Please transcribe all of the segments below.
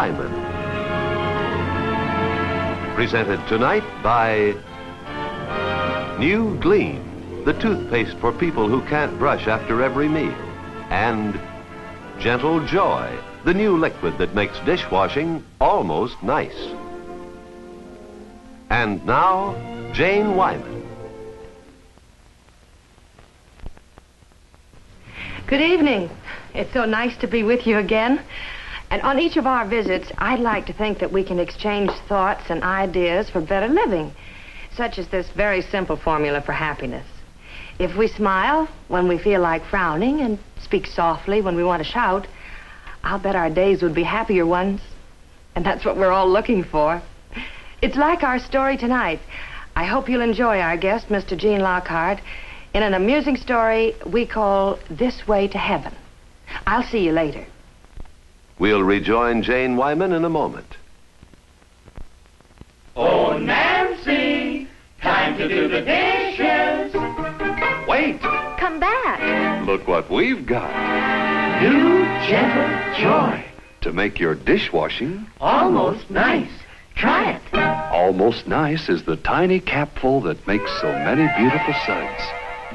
Wyman. Presented tonight by New Gleam, the toothpaste for people who can't brush after every meal. And Gentle Joy, the new liquid that makes dishwashing almost nice. And now, Jane Wyman. Good evening. It's so nice to be with you again. And on each of our visits, I'd like to think that we can exchange thoughts and ideas for better living, such as this very simple formula for happiness. If we smile when we feel like frowning and speak softly when we want to shout, I'll bet our days would be happier ones. And that's what we're all looking for. It's like our story tonight. I hope you'll enjoy our guest, Mr. Gene Lockhard, in an amusing story we call This Way to Heaven. I'll see you later. We'll rejoin Jane Wyman in a moment. Oh, Nancy, time to do the dishes. Wait! Come back. Look what we've got. New Gentle Joy. To make your dishwashing Almost nice. Try it. almost nice is the tiny capful that makes so many beautiful suds.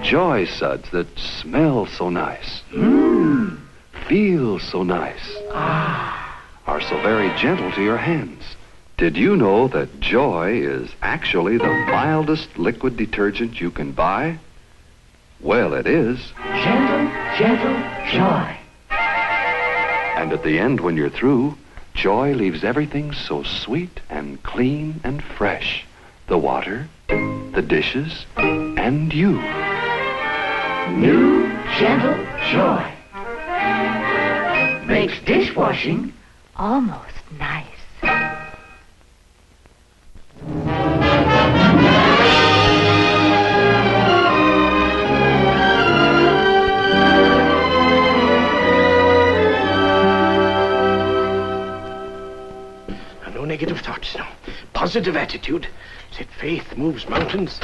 Joy suds that smell so nice. Feel so nice. Are so very gentle to your hands. Did you know that Joy is actually the mildest liquid detergent you can buy? Well, it is. Gentle Joy. And at the end, when you're through, Joy leaves everything so sweet and clean and fresh. The water, the dishes, and you. New Gentle Joy. Makes dishwashing Almost nice. No negative thoughts now. Positive attitude. Said faith moves mountains.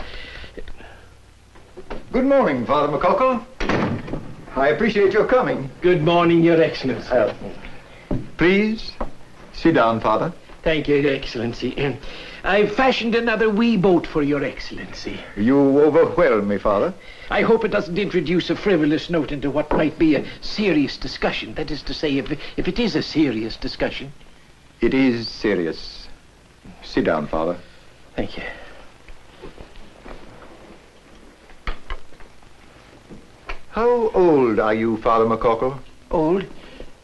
Good morning, Father McCockle. I appreciate your coming. Good morning, Your Excellency. Please, sit down, Father. Thank you, Your Excellency. I've fashioned another wee boat for Your Excellency. You overwhelm me, Father. I hope it doesn't introduce a frivolous note into what might be a serious discussion. That is to say, if it is a serious discussion. It is serious. Sit down, Father. Thank you. How old are you, Father McCockle? Old?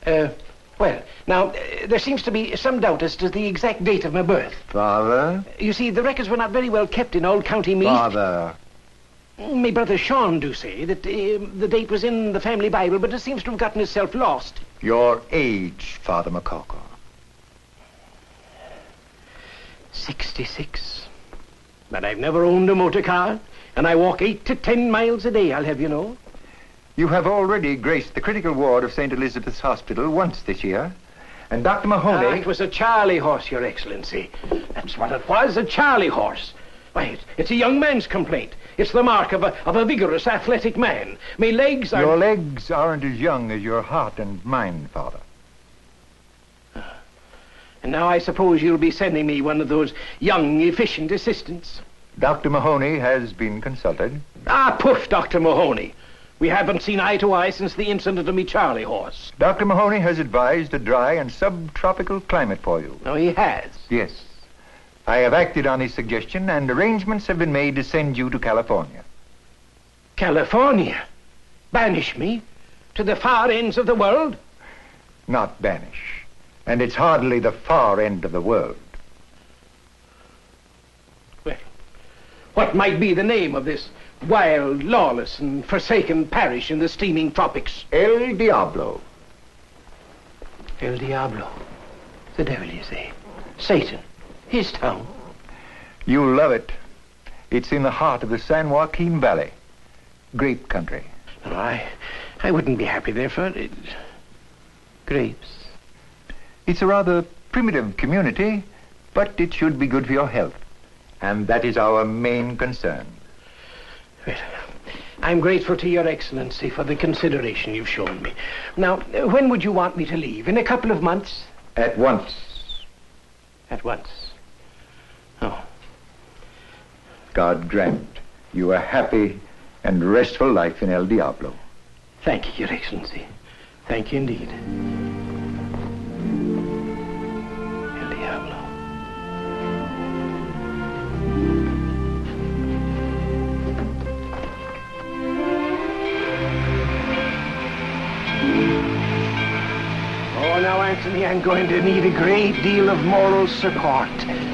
Well, now, there seems to be some doubt as to the exact date of my birth. Father? You see, the records were not very well kept in old County Meath. Father. My brother Sean do say that the date was in the family Bible, but it seems to have gotten itself lost. Your age, Father McCockle. 66. But I've never owned a motor car, and I walk 8 to 10 miles a day, I'll have you know. You have already graced the critical ward of St. Elizabeth's Hospital once this year. And Dr. Mahoney... It was a Charlie horse, Your Excellency. That's what it was, a Charlie horse. Why, it's a young man's complaint. It's the mark of a vigorous, athletic man. My legs are... Your legs aren't as young as your heart and mind, Father. And now I suppose you'll be sending me one of those young, efficient assistants. Dr. Mahoney has been consulted. Poof, Dr. Mahoney. We haven't seen eye to eye since the incident of me Charlie horse. Dr. Mahoney has advised a dry and subtropical climate for you. Oh, he has? Yes. I have acted on his suggestion, and arrangements have been made to send you to California. California? Banish me? To the far ends of the world? Not banish. And it's hardly the far end of the world. Well, what might be the name of this wild, lawless, and forsaken parish in the steaming tropics? El Diablo. El Diablo. The devil, you say? Satan. His town. You'll love it. It's in the heart of the San Joaquin Valley. Grape country. No, I wouldn't be happy there for it. Grapes. It's a rather primitive community, but it should be good for your health. And that is our main concern. Well, I'm grateful to Your Excellency for the consideration you've shown me. Now, when would you want me to leave? In a couple of months? At once. At once. Oh. God grant you a happy and restful life in El Diablo. Thank you, Your Excellency. Thank you indeed. El Diablo. Oh, now, Anthony, I'm going to need a great deal of moral support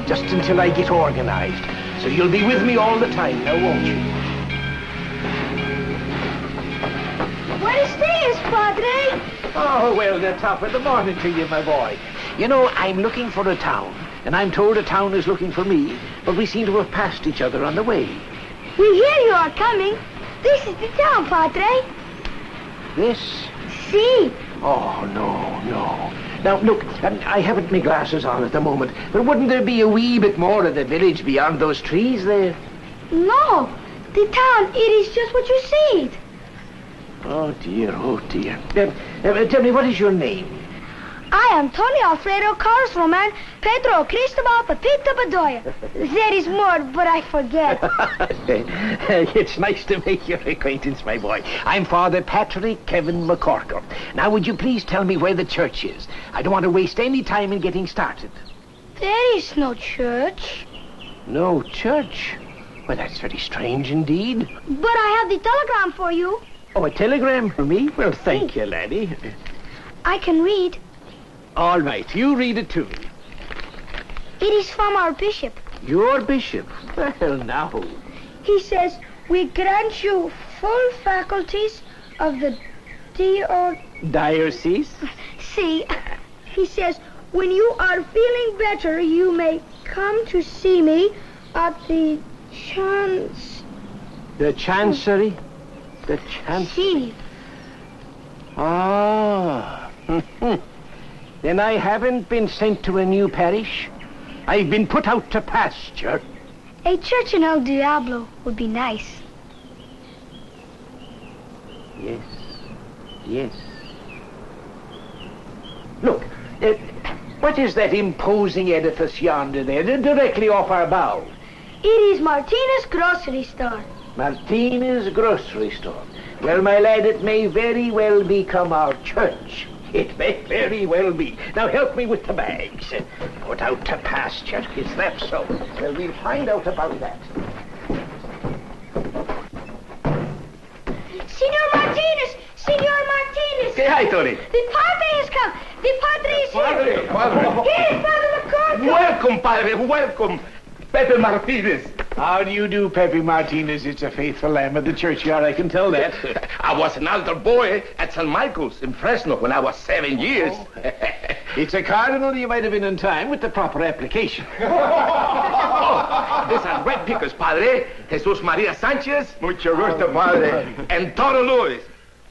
just until I get organized. So you'll be with me all the time now, won't you? Buenos dias, Padre. Oh, well, the top of the morning to you, my boy. You know, I'm looking for a town, and I'm told a town is looking for me, but we seem to have passed each other on the way. We hear you are coming. This is the town, Padre. This? See. Oh, no. Now, look, I haven't my glasses on at the moment, but wouldn't there be a wee bit more of the village beyond those trees there? No, the town, it is just what you see. Oh, dear. Tell me, what is your name? I am Tony Alfredo Carlos Roman Pedro Cristobal Pepito Bedoya. There is more, but I forget. It's nice to make your acquaintance, my boy. I'm Father Patrick Kevin McCorkle. Now, would you please tell me where the church is? I don't want to waste any time in getting started. There is no church. No church? Well, that's very strange indeed. But I have the telegram for you. Oh, a telegram for me? Well, thank you, laddie. I can read. All right, you read it to me. It is from our bishop. Your bishop? Well, now. He says, we grant you full faculties of the diocese? See, he says, when you are feeling better, you may come to see me at the The chancery? The chancery? See. Ah. Then I haven't been sent to a new parish. I've been put out to pasture. A church in El Diablo would be nice. Yes. Look, what is that imposing edifice yonder there, directly off our bow? It is Martinez Grocery Store. Martinez Grocery Store. Well, my lad, it may very well become our church. It may very well be. Now help me with the bags. Put out to pasture, is that so? Well, we'll find out about that. Senor Martinez! Senor Martinez! ¿Qué hay, Tony? The padre has come! The padre is here! Padre. Here is Father McCorkle! Welcome, Padre, welcome. Pepe Martinez. How do you do, Pepe Martinez? It's a faithful lamb of the churchyard, I can tell that. I was an altar boy at St. Michael's in Fresno when I was 7 years. It's a cardinal. You might have been in time with the proper application. These are red pickers, Padre. Jesus Maria Sanchez. Mucho gusto, Padre. And Toro Luis.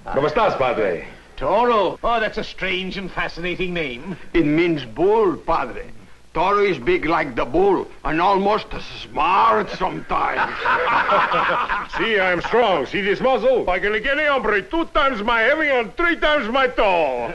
¿Cómo estás, Padre? Toro. Oh, that's a strange and fascinating name. It means bull, Padre. Toro is big like the bull and almost smart sometimes. See, I'm strong. See this muscle? I can lick any hombre 2 times my heavy and 3 times my tall.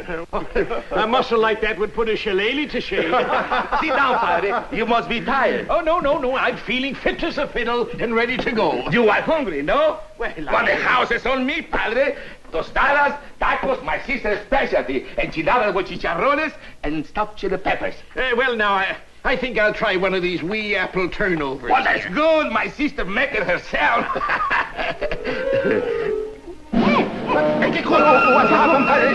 A muscle like that would put a shillelagh to shame. Sit down, Padre. You must be tired. Oh, no. I'm feeling fit as a fiddle and ready to go. You are hungry, no? Well, the house is on me, Padre. Tostadas, tacos, my sister's specialty. Enchiladas with chicharrones and stuffed chili peppers. Well, now, I think I'll try one of these wee apple turnovers. Well, that's good. My sister make it herself. What happened, Padre?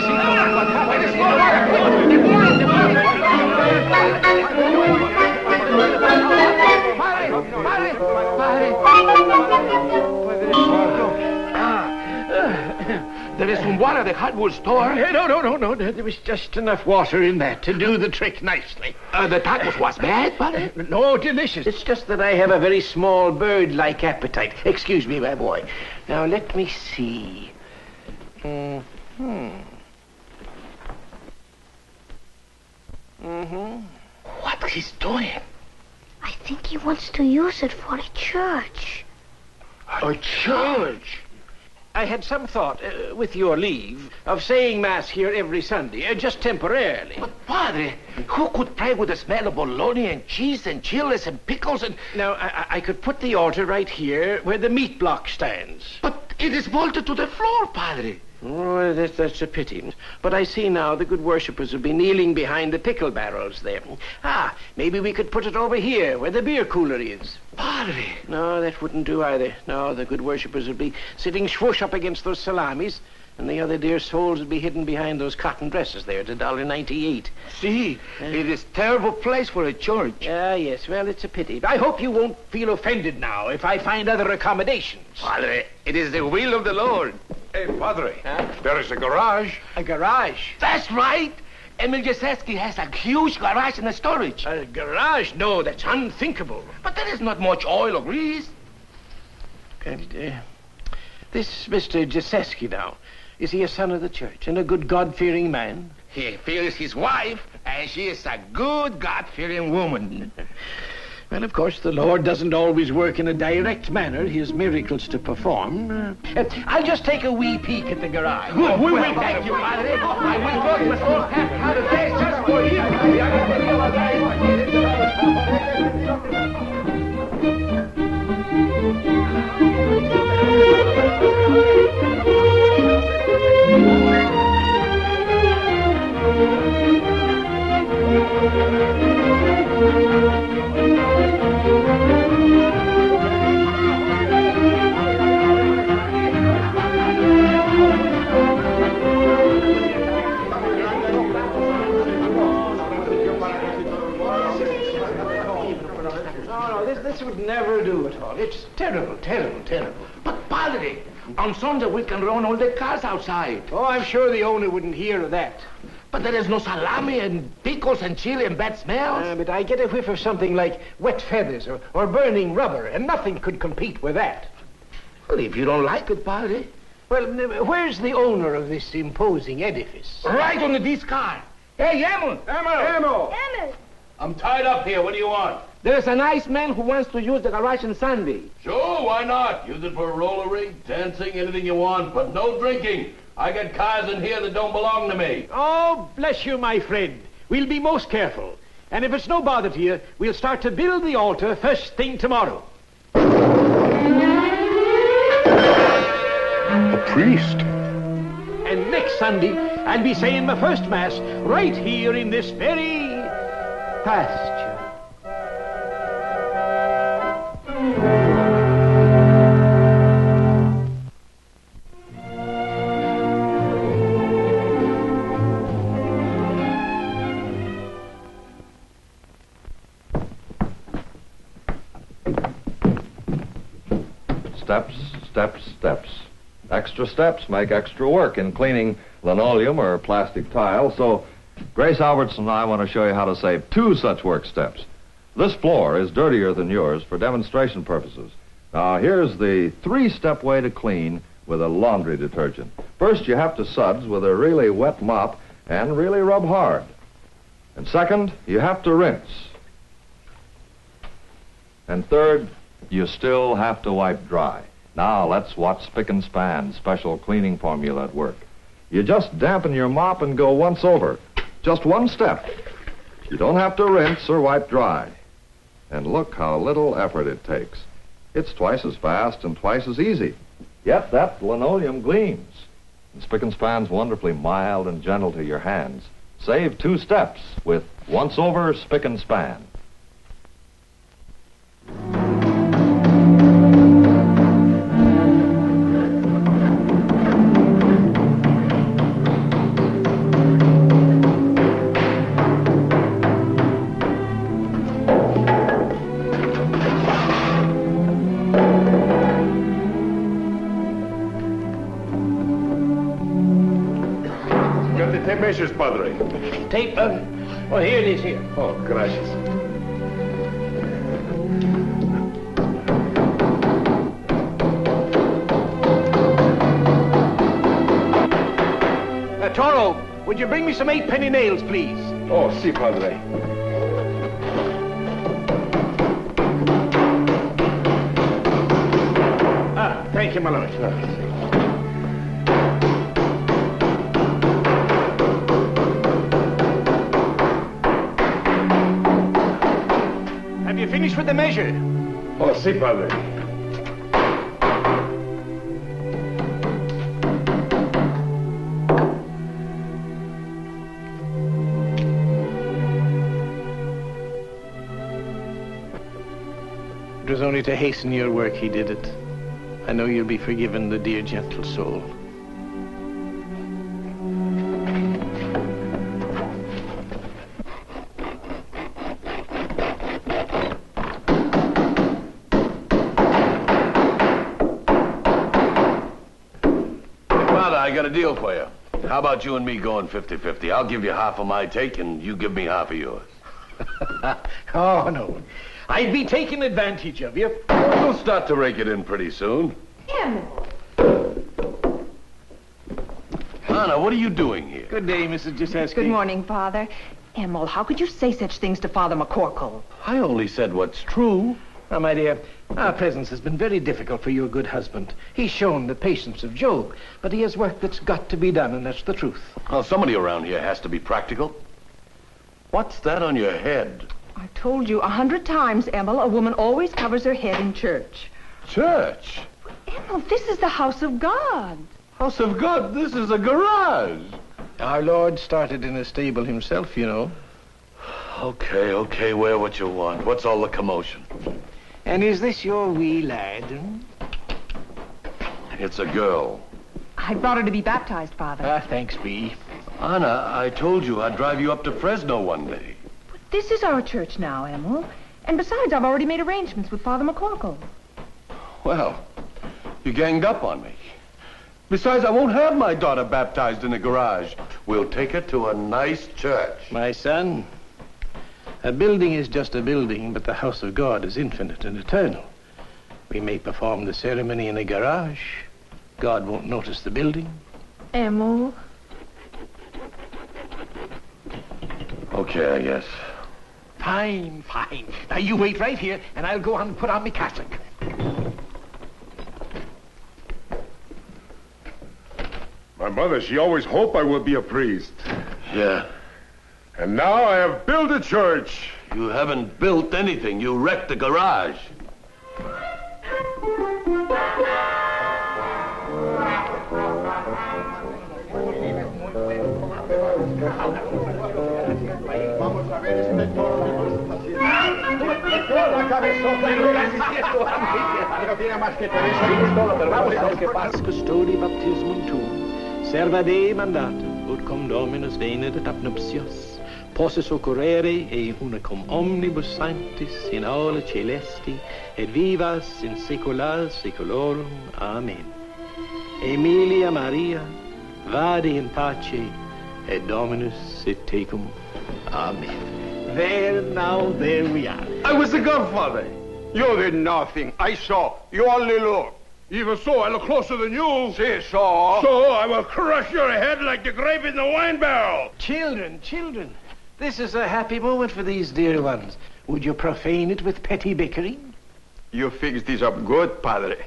There is some water at the hardwood store. No. There was just enough water in that to do the trick nicely. The tacos was bad, Padre? No, delicious. It's just that I have a very small bird-like appetite. Excuse me, my boy. Now, let me see. What he's doing? I think he wants to use it for a church. A church? I had some thought, with your leave, of saying Mass here every Sunday, just temporarily. But, Padre, who could pray with the smell of bologna and cheese and chiles and pickles and... Now, I could put the altar right here where the meat block stands. But it is bolted to the floor, Padre. Oh, that's a pity. But I see now the good worshippers will be kneeling behind the pickle barrels there. Ah, maybe we could put it over here where the beer cooler is. Padre. No, that wouldn't do either. No, the good worshippers would be sitting swoosh up against those salamis, and the other dear souls would be hidden behind those cotton dresses there at $1.98. See, it is a terrible place for a church. Ah, yes, well, it's a pity. I hope you won't feel offended now if I find other accommodations. Padre, it is the will of the Lord. Hey, Padre, there is a garage. A garage? That's right. Emil Jaseski has a huge garage in the storage. A garage? No, that's unthinkable. But there is not much oil or grease. This Mr. Jaseski now, is he a son of the church and a good God-fearing man? He fears his wife, and she is a good God-fearing woman. Well, of course, the Lord doesn't always work in a direct manner. He has miracles to perform. I'll just take a wee peek at the garage. We will thank you, Padre. I will go with all out of days just for This would never do at all. It's terrible, terrible, terrible. But, Padre, on Sunday we can run all the cars outside. Oh, I'm sure the owner wouldn't hear of that. But there is no salami and pickles and chili and bad smells. But I get a whiff of something like wet feathers or burning rubber, and nothing could compete with that. Well, if you don't like it, Padre. Well, where's the owner of this imposing edifice? Right under this car. Hey, Emil! Emil! I'm tied up here. What do you want? There's a nice man who wants to use the garage on Sunday. Sure, why not? Use it for a roller rink, dancing, anything you want, but no drinking. I got cars in here that don't belong to me. Oh, bless you, my friend. We'll be most careful. And if it's no bother to you, we'll start to build the altar first thing tomorrow. A priest? And next Sunday, I'll be saying my first Mass right here in this very pasture. Steps, steps, steps. Extra steps make extra work in cleaning linoleum or plastic tile, so Grace Albertson and I want to show you how to save 2 such work steps. This floor is dirtier than yours for demonstration purposes. Now, here's the 3-step way to clean with a laundry detergent. First, you have to suds with a really wet mop and really rub hard. And second, you have to rinse. And third, you still have to wipe dry. Now, let's watch Spick and Span's special cleaning formula at work. You just dampen your mop and go once over. Just 1 step. You don't have to rinse or wipe dry. And look how little effort it takes. It's twice as fast and twice as easy. Yet that linoleum gleams. And Spick and Span's wonderfully mild and gentle to your hands. Save 2 steps with once over Spick and Span. Measures, Padre. Tape? Oh, here it is, here. Oh, gracias. Toro, would you bring me some 8-penny nails, please? Oh, si, Padre. Thank you, my lord. for the measure. Oh, si, padre. It was only to hasten your work he did it. I know you'll be forgiven, the dear, gentle soul. Father, I got a deal for you. How about you and me going 50-50? I'll give you half of my take, and you give me half of yours. Oh, no. I'd be taking advantage of you. We'll start to rake it in pretty soon. Emil. Anna, what are you doing here? Good day, Mrs. Jaseski. Good morning, Father. Emil, how could you say such things to Father McCorkle? I only said what's true. Now, my dear, our presence has been very difficult for your good husband. He's shown the patience of Job, but he has work that's got to be done, and that's the truth. Well, somebody around here has to be practical. What's that on your head? I told you 100 times, Emil, a woman always covers her head in church. Church? Emil, this is the house of God. House of God? This is a garage. Our Lord started in a stable himself, you know. Okay, wear what you want. What's all the commotion? And is this your wee lad? It's a girl. I brought her to be baptized, Father. Ah, thanks, Bee. Anna, I told you I'd drive you up to Fresno one day. But this is our church now, Emil. And besides, I've already made arrangements with Father McCorkle. Well, you ganged up on me. Besides, I won't have my daughter baptized in a garage. We'll take her to a nice church. My son, a building is just a building, but the house of God is infinite and eternal. We may perform the ceremony in a garage. God won't notice the building. Emil. Okay, I guess. Fine. Now, you wait right here, and I'll go on and put on my cassock. My mother, she always hoped I would be a priest. Yeah. And now I have built a church. You haven't built anything. You wrecked the garage. Custodi baptismum tuum, serva Dei mandata, ut cum Dominus venedet ab nuptios, possis occurrere e unicum omnibus sanctis in aula celesti, et vivas in saecula saeculorum. Amen. Emilia Maria, vade in pace, et Dominus et tecum. Amen. There we are. I was the godfather. You did nothing. I saw. You only looked. Even so, I look closer than you. See, so? So I will crush your head like the grape in the wine barrel. Children, this is a happy moment for these dear ones. Would you profane it with petty bickering? You fixed this up good, Padre.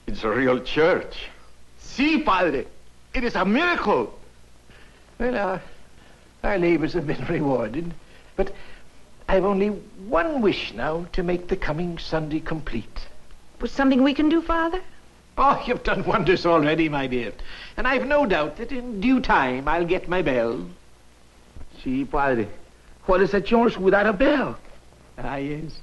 It's a real church. Si, Padre. It is a miracle. Well, our labors have been rewarded, but I've only one wish now to make the coming Sunday complete. Was something we can do, Father? Oh, you've done wonders already, my dear. And I've no doubt that in due time I'll get my bell. Si, Padre. What is a church without a bell? Ah, yes.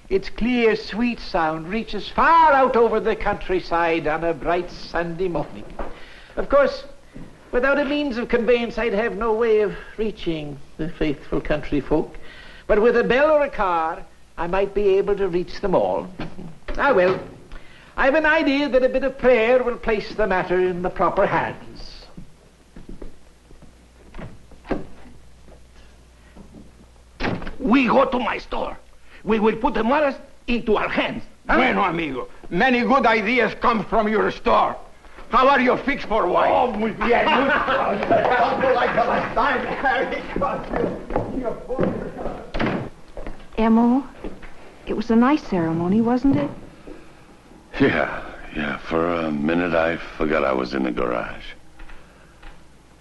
Its clear, sweet sound reaches far out over the countryside on a bright Sunday morning. Of course, without a means of conveyance, I'd have no way of reaching the faithful country folk. But with a bell or a car, I might be able to reach them all. Ah, well, I've an idea that a bit of prayer will place the matter in the proper hands. We go to my store. We will put the matters into our hands. Bueno, amigo. Many good ideas come from your store. How are you fixed for wine? Oh, muy bien. Like the last time. Emil, it was a nice ceremony, wasn't it? Yeah. For a minute, I forgot I was in the garage.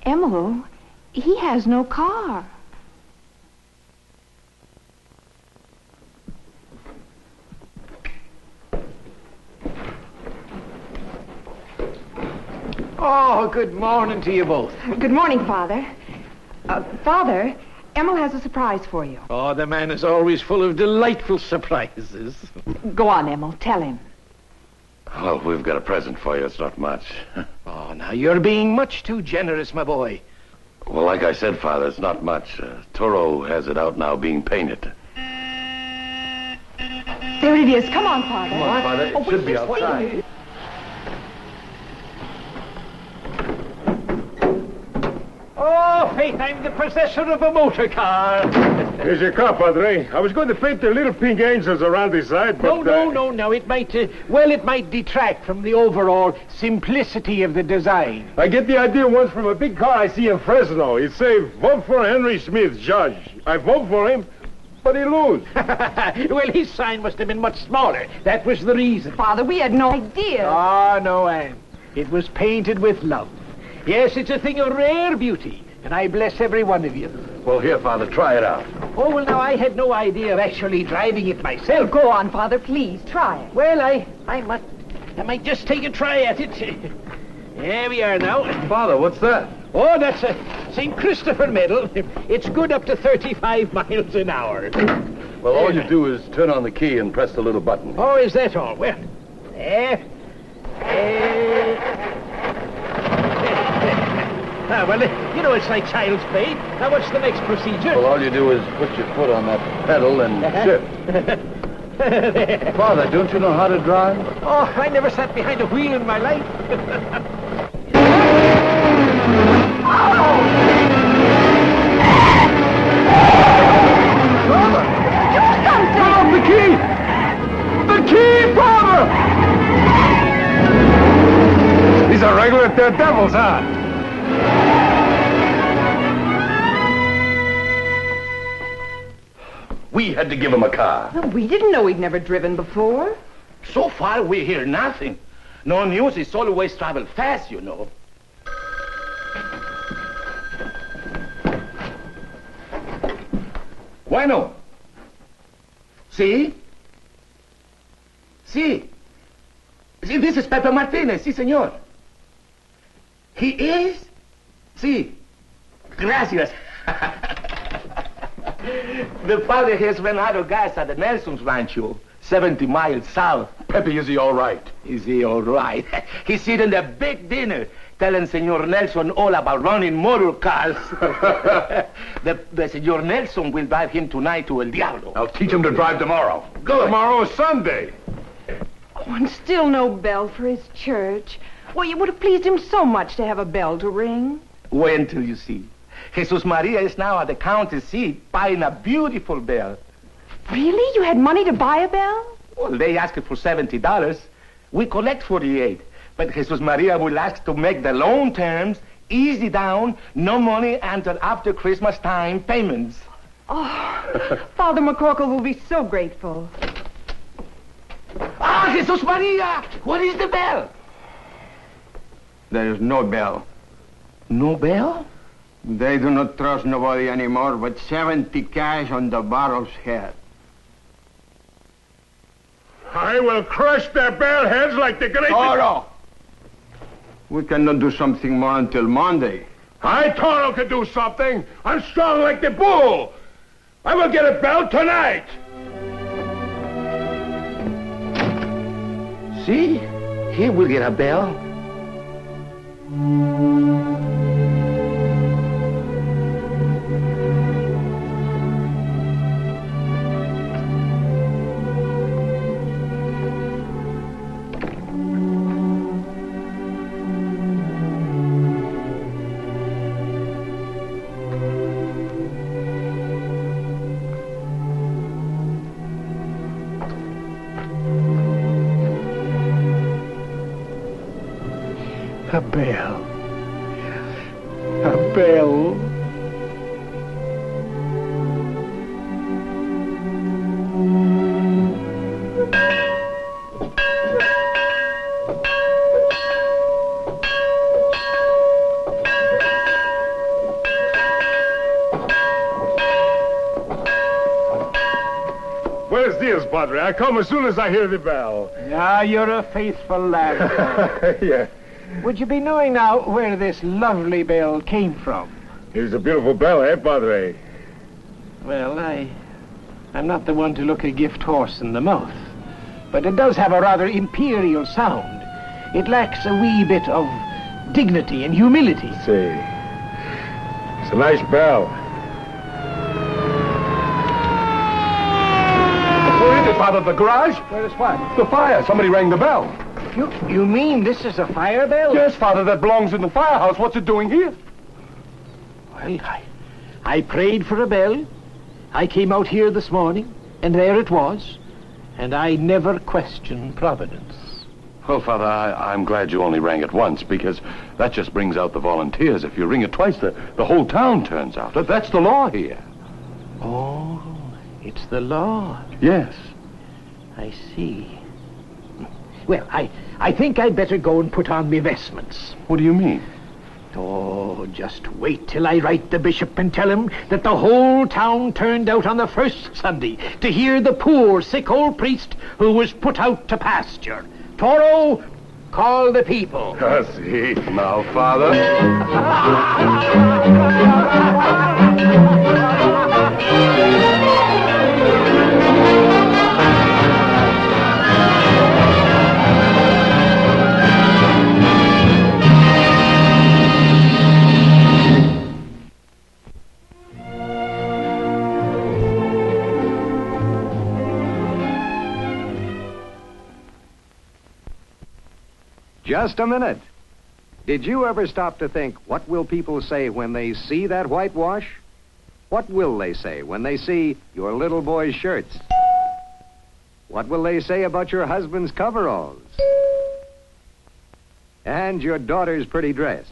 Emil, he has no car. Oh, good morning to you both. Good morning, Father. Father, Emil has a surprise for you. Oh, the man is always full of delightful surprises. Go on, Emil. Tell him. Well, we've got a present for you. It's not much. Oh, now you're being much too generous, my boy. Well, like I said, Father, it's not much. Toro has it out now being painted. There it is. Come on, Father. Come on, Father. It should be outside. Oh, Faith, I'm the possessor of a motor car. Here's your car, Padre. I was going to paint the little pink angels around the side, but... No. It might, it might detract from the overall simplicity of the design. I get the idea once from a big car I see in Fresno. It say, vote for Henry Smith, judge. I vote for him, but he lose. Well, his sign must have been much smaller. That was the reason. Father, we had no idea. Oh, no, Anne. It was painted with love. Yes, it's a thing of rare beauty, and I bless every one of you. Well, here, Father, try it out. Oh, well, now, I had no idea of actually driving it myself. Go on, Father, please. Try it. Well, I might just take a try at it. There we are now. Father, what's that? Oh, that's a St. Christopher medal. It's good up to 35 miles an hour. Well, all you do is turn on the key and press the little button. Oh, is that all? Well, well, you know, it's like child's play. Now, what's the next procedure? Well, all you do is put your foot on that pedal and shift. Father, don't you know how to drive? Oh, I never sat behind a wheel in my life. Father! Do something! Turn off the key! The key, Father! These are regular devils, huh? We had to give him a car. Well, we didn't know he'd never driven before. So far, we hear nothing. No news is always travel fast, you know. Bueno. Sí? Sí. Sí, this is Pepe Martinez, sí, señor. He is? Sí. Gracias. The father has run out of gas at the Nelson's Rancho, 70 miles south. Pepe, is he all right? Is he all right? He's eating a big dinner, telling Senor Nelson all about running motor cars. the Senor Nelson will drive him tonight to El Diablo. I'll teach him to drive tomorrow. Good. Tomorrow is Sunday. Oh, and still no bell for his church. Well, it would have pleased him so much to have a bell to ring. Wait until you see. Jesus Maria is now at the county seat buying a beautiful bell. Really? You had money to buy a bell? Well, they asked for $70. We collect 48. But Jesus Maria will ask to make the loan terms easy down, no money until after Christmas time payments. Oh, Father McCorkle will be so grateful. Ah, Jesus Maria! What is the bell? There is no bell. No bell? They do not trust nobody anymore, but 70 cash on the barrel's head. I will crush their bell heads like the great... Toro! We cannot do something more until Monday. Toro can do something. I'm strong like the bull. I will get a bell tonight. See? He will get a bell. A bell. A bell. Buenos dias, Padre. I come as soon as I hear the bell. Ah, you're a faithful lad. Yeah. Would you be knowing now where this lovely bell came from? It's a beautiful bell, eh, Padre? Well, I'm not the one to look a gift horse in the mouth, but it does have a rather imperial sound. It lacks a wee bit of dignity and humility. Say, it's a nice bell. What is it, Father? The garage? Where is what? The fire. Somebody rang the bell. You mean this is a fire bell? Yes, Father, that belongs in the firehouse. What's it doing here? Well, I prayed for a bell. I came out here this morning, and there it was. And I never question Providence. Well, Father, I'm glad you only rang it once, because that just brings out the volunteers. If you ring it twice, the whole town turns out. That's the law here. Oh, it's the law. Yes. I see. Well, I think I'd better go and put on my vestments. What do you mean? Oh, just wait till I write the bishop and tell him that the whole town turned out on the first Sunday to hear the poor, sick old priest who was put out to pasture. Toro, call the people. I see. Now, Father. Just a minute. Did you ever stop to think, what will people say when they see that whitewash? What will they say when they see your little boy's shirts? What will they say about your husband's coveralls? And your daughter's pretty dress?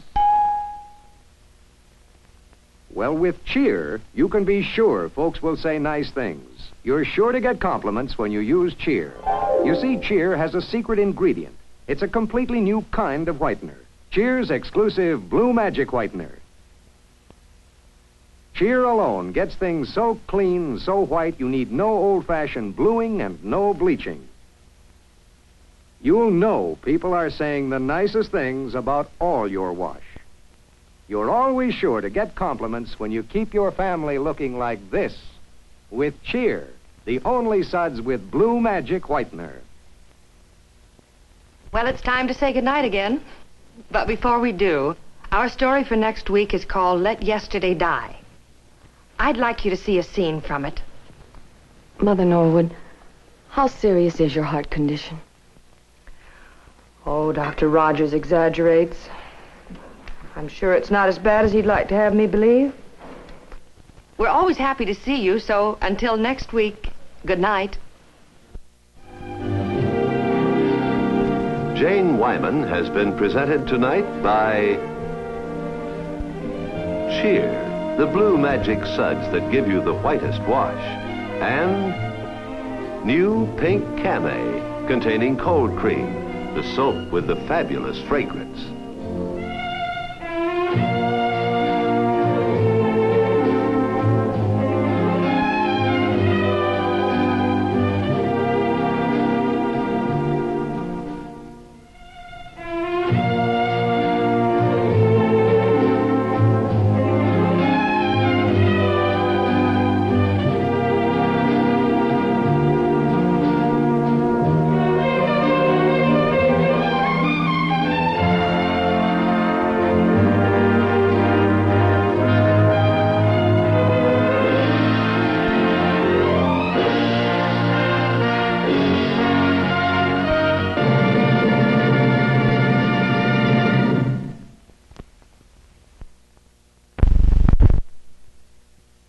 Well, with Cheer, you can be sure folks will say nice things. You're sure to get compliments when you use Cheer. You see, Cheer has a secret ingredient. It's a completely new kind of whitener. Cheer's exclusive Blue Magic Whitener. Cheer alone gets things so clean, so white, you need no old-fashioned bluing and no bleaching. You'll know people are saying the nicest things about all your wash. You're always sure to get compliments when you keep your family looking like this with Cheer, the only suds with Blue Magic Whitener. Well, it's time to say goodnight again. But before we do, our story for next week is called Let Yesterday Die. I'd like you to see a scene from it. Mother Norwood, how serious is your heart condition? Oh, Dr. Rogers exaggerates. I'm sure it's not as bad as he'd like to have me believe. We're always happy to see you, so until next week, good night. Jane Wyman has been presented tonight by Cheer, the blue magic suds that give you the whitest wash, and new pink Camay containing cold cream, the soap with the fabulous fragrance.